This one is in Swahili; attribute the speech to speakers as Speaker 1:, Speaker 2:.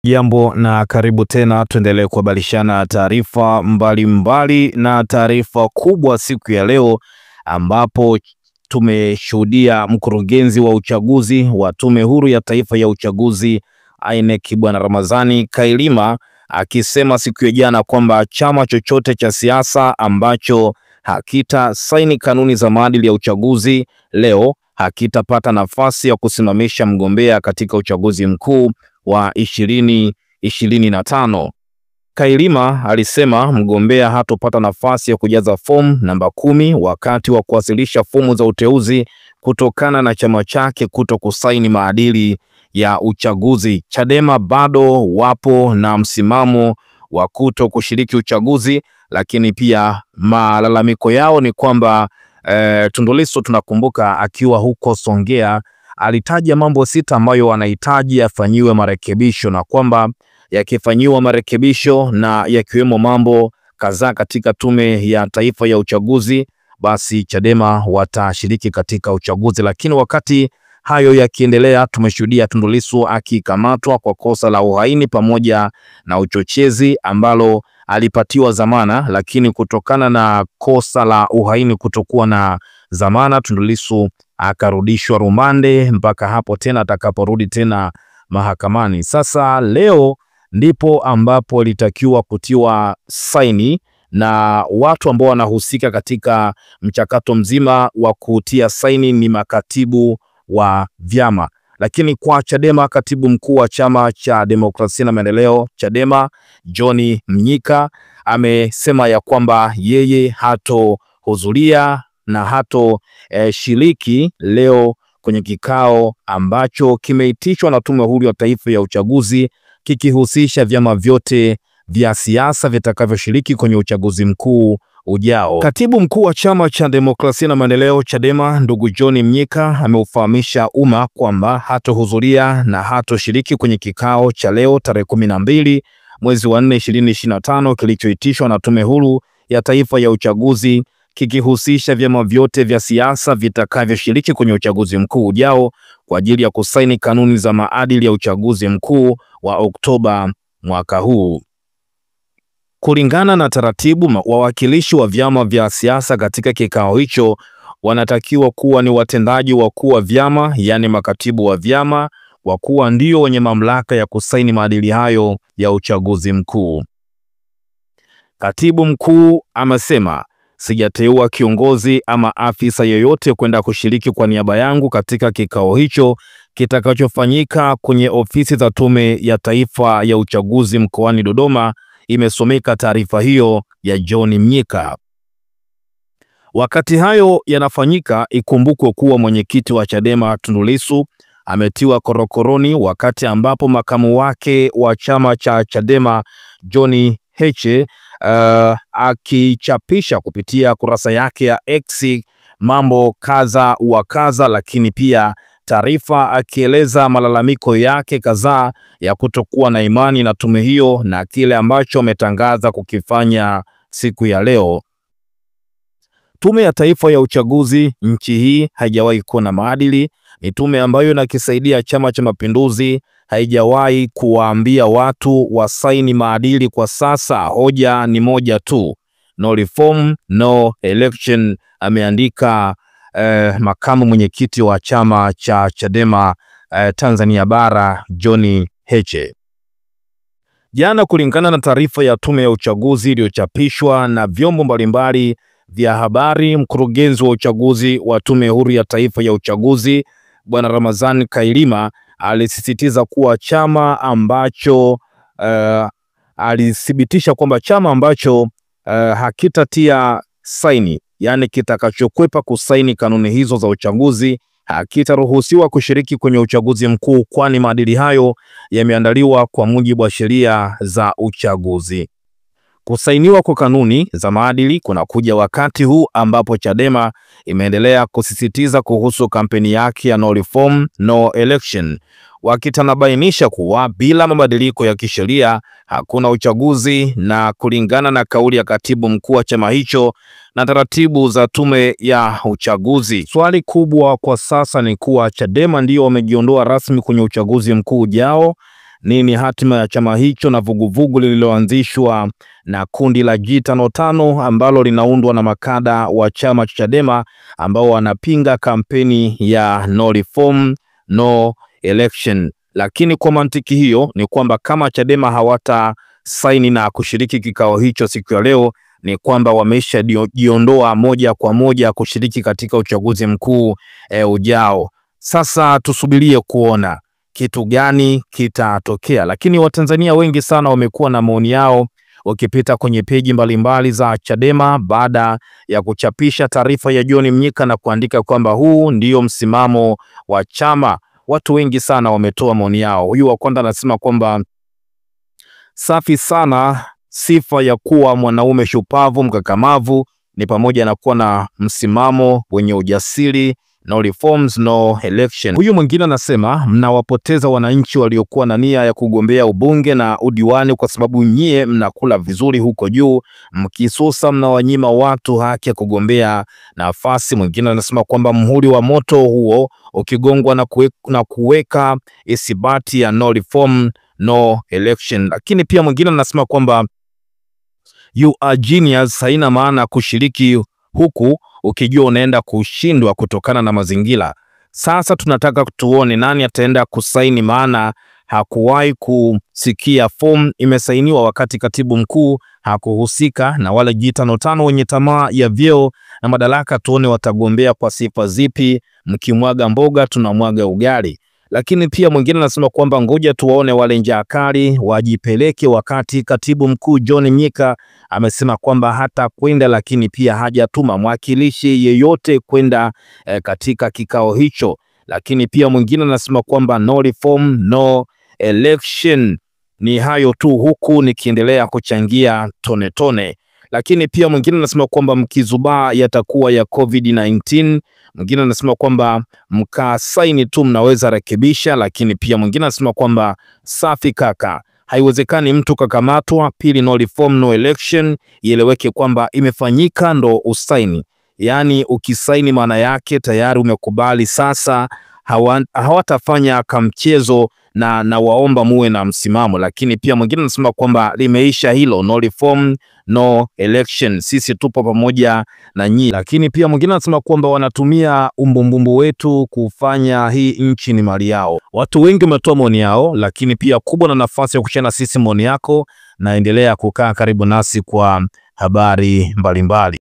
Speaker 1: Jambo na karibu tena, tuendelee kuhabarishana taarifa mbalimbali na taarifa kubwa siku ya leo, ambapo tumeshuhudia mkurugenzi wa uchaguzi wa Tume Huru ya Taifa ya Uchaguzi INEC Bwana Ramadhani Kailima akisema siku ya jana kwamba chama chochote cha siasa ambacho hakita saini kanuni za maadili ya uchaguzi leo hakitapata nafasi ya kusimamisha mgombea katika uchaguzi mkuu wa 2025. Kailima alisema mgombea hatopata nafasi ya kujaza fomu namba 10 wakati wa kuwasilisha fomu za uteuzi kutokana na chama chake kuto kusaini maadili ya uchaguzi. Chadema bado wapo na msimamo wa kuto kushiriki uchaguzi, lakini pia malalamiko yao ni kwamba Tundu Lissu, tunakumbuka akiwa huko Songea, alitaja mambo 6 ambayo wanahitaji yafanyiwe marekebisho, na kwamba yakifanyiwa marekebisho na yakiwemo mambo kadhaa katika Tume ya Taifa ya Uchaguzi, basi Chadema watashiriki katika uchaguzi. Lakini wakati hayo yakiendelea, tumeshuhudia Tundu Lissu akikamatwa kwa kosa la uhaini pamoja na uchochezi ambalo alipatiwa zamana, lakini kutokana na kosa la uhaini kutokuwa na zamana, Tundu Lissu akarudishwa rumande mpaka hapo tena atakaporudi tena mahakamani. Sasa leo ndipo ambapo litakiwa kutiwa saini na watu ambao wanahusika katika mchakato mzima wa kutia saini ni makatibu wa vyama. Lakini kwa Chadema, katibu mkuu wa Chama cha Demokrasia na Maendeleo Chadema John Mnyika amesema ya kwamba yeye hatohudhuria na hatoshiriki leo kwenye kikao ambacho kimeitishwa na Tume Huru ya Taifa ya Uchaguzi kikihusisha vyama vyote vya siasa vitakavyoshiriki kwenye uchaguzi mkuu ujao. Katibu mkuu wa Chama cha Demokrasia na Maendeleo Chadema ndugu John Mnyika ameufahamisha umma kwamba hatohudhuria na hatoshiriki kwenye kikao cha leo tarehe 12 mwezi wa 4 2025 kilichoitishwa na Tume Huru ya Taifa ya Uchaguzi kikihusisha vyama vyote vya siasa vitakavyoshiriki kwenye uchaguzi mkuu ujao kwa ajili ya kusaini kanuni za maadili ya uchaguzi mkuu wa Oktoba mwaka huu. Kulingana na taratibu, wawakilishi wa vyama vya siasa katika kikao hicho wanatakiwa kuwa ni watendaji wakuu wa vyama, yani makatibu wa vyama, kwa kuwa ndio wenye mamlaka ya kusaini maadili hayo ya uchaguzi mkuu. Katibu mkuu amesema, sijateua kiongozi ama afisa yeyote kwenda kushiriki kwa niaba yangu katika kikao hicho kitakachofanyika kwenye ofisi za Tume ya Taifa ya Uchaguzi mkoani Dodoma, imesomeka taarifa hiyo ya John Mnyika. Wakati hayo yanafanyika, ikumbukwe kuwa mwenyekiti wa Chadema Tundu Lissu ametiwa korokoroni wakati ambapo makamu wake wa chama cha Chadema John Heche akichapisha kupitia kurasa yake ya X mambo kadha wa kadha, lakini pia taarifa akieleza malalamiko yake kadhaa ya kutokuwa na imani na tume hiyo na kile ambacho ametangaza kukifanya siku ya leo. Tume ya Taifa ya Uchaguzi nchi hii haijawahi kuwa na maadili. Ni tume ambayo inakisaidia Chama cha Mapinduzi, haijawahi kuwaambia watu wasaini maadili. Kwa sasa hoja ni moja tu, no reform no election, ameandika makamu mwenyekiti wa chama cha Chadema Tanzania Bara John Heche. Jana, kulingana na taarifa ya tume ya uchaguzi iliyochapishwa na vyombo mbalimbali vya habari, mkurugenzi wa uchaguzi wa Tume Huru ya Taifa ya Uchaguzi Bwana Ramadhani Kailima alisisitiza kuwa chama ambacho alithibitisha kwamba chama ambacho hakitatia saini, yani kitakachokwepa kusaini kanuni hizo za uchaguzi, hakitaruhusiwa kushiriki kwenye uchaguzi mkuu, kwani maadili hayo yameandaliwa kwa mujibu wa sheria za uchaguzi. Kusainiwa kwa kanuni za maadili kunakuja wakati huu ambapo Chadema imeendelea kusisitiza kuhusu kampeni yake ya no reform no election, wakitanabainisha kuwa bila mabadiliko ya kisheria hakuna uchaguzi, na kulingana na kauli ya katibu mkuu wa chama hicho na taratibu za tume ya uchaguzi. Swali kubwa kwa sasa ni kuwa Chadema ndio wamejiondoa rasmi kwenye uchaguzi mkuu ujao, nini hatima ya chama hicho na vuguvugu lililoanzishwa na kundi la G55 ambalo linaundwa na makada wa chama cha Chadema ambao wanapinga kampeni ya no reform no election. Lakini kwa mantiki hiyo ni kwamba kama Chadema hawata saini na kushiriki kikao hicho siku ya leo, ni kwamba wameshajiondoa moja kwa moja kushiriki katika uchaguzi mkuu ujao. Sasa tusubirie kuona kitu gani kitatokea, lakini Watanzania wengi sana wamekuwa na maoni yao wakipita kwenye peji mbalimbali za Chadema baada ya kuchapisha taarifa ya John Mnyika na kuandika kwamba huu ndio msimamo wa chama. Watu wengi sana wametoa maoni yao. Huyu wa kwanza anasema kwamba safi sana, sifa ya kuwa mwanaume shupavu mkakamavu ni pamoja na kuwa na msimamo wenye ujasiri, no reforms no election. Huyu mwingine anasema mnawapoteza wananchi waliokuwa na nia ya kugombea ubunge na udiwani kwa sababu nyie mnakula vizuri huko juu, mkisusa mnawanyima watu haki ya kugombea nafasi. Mwingine anasema kwamba mhuri wa moto huo ukigongwa na kuweka isibati ya no reform no election. Lakini pia mwingine anasema kwamba you are genius, haina maana kushiriki huku ukijua unaenda kushindwa kutokana na mazingira. Sasa tunataka tuone nani ataenda kusaini, maana hakuwahi kusikia fomu imesainiwa wakati katibu mkuu hakuhusika, na wale G55 wenye tamaa ya vyeo na madaraka. Tuone watagombea kwa sifa zipi, mkimwaga mboga tunamwaga ugali. Lakini pia mwingine anasema kwamba ngoja tuwaone wale njaa kali wajipeleke, wakati katibu mkuu John Mnyika amesema kwamba hata kwenda, lakini pia hajatuma mwakilishi yeyote kwenda katika kikao hicho. Lakini pia mwingine anasema kwamba no reform no election. Ni hayo tu, huku nikiendelea kuchangia tone tone. Lakini pia mwingine anasema kwamba mkizubaa yatakuwa ya COVID-19. Mwingine anasema kwamba mkasaini tu mnaweza rekebisha. Lakini pia mwingine anasema kwamba safi kaka, haiwezekani mtu kakamatwa. Pili, no reform no election, ieleweke kwamba imefanyika ndo usaini. Yaani ukisaini maana yake tayari umekubali. Sasa hawatafanya kamchezo na waomba muwe na msimamo. Lakini pia mwingine anasema kwamba limeisha hilo, no reform no election, sisi tupo pamoja na nyinyi. Lakini pia mwingine anasema kwamba wanatumia umbumbumbu wetu kufanya hii nchi ni mali yao. Watu wengi wametoa maoni yao, lakini pia kubwa na nafasi ya kushana sisi maoni yako, naendelea kukaa karibu nasi kwa habari mbalimbali.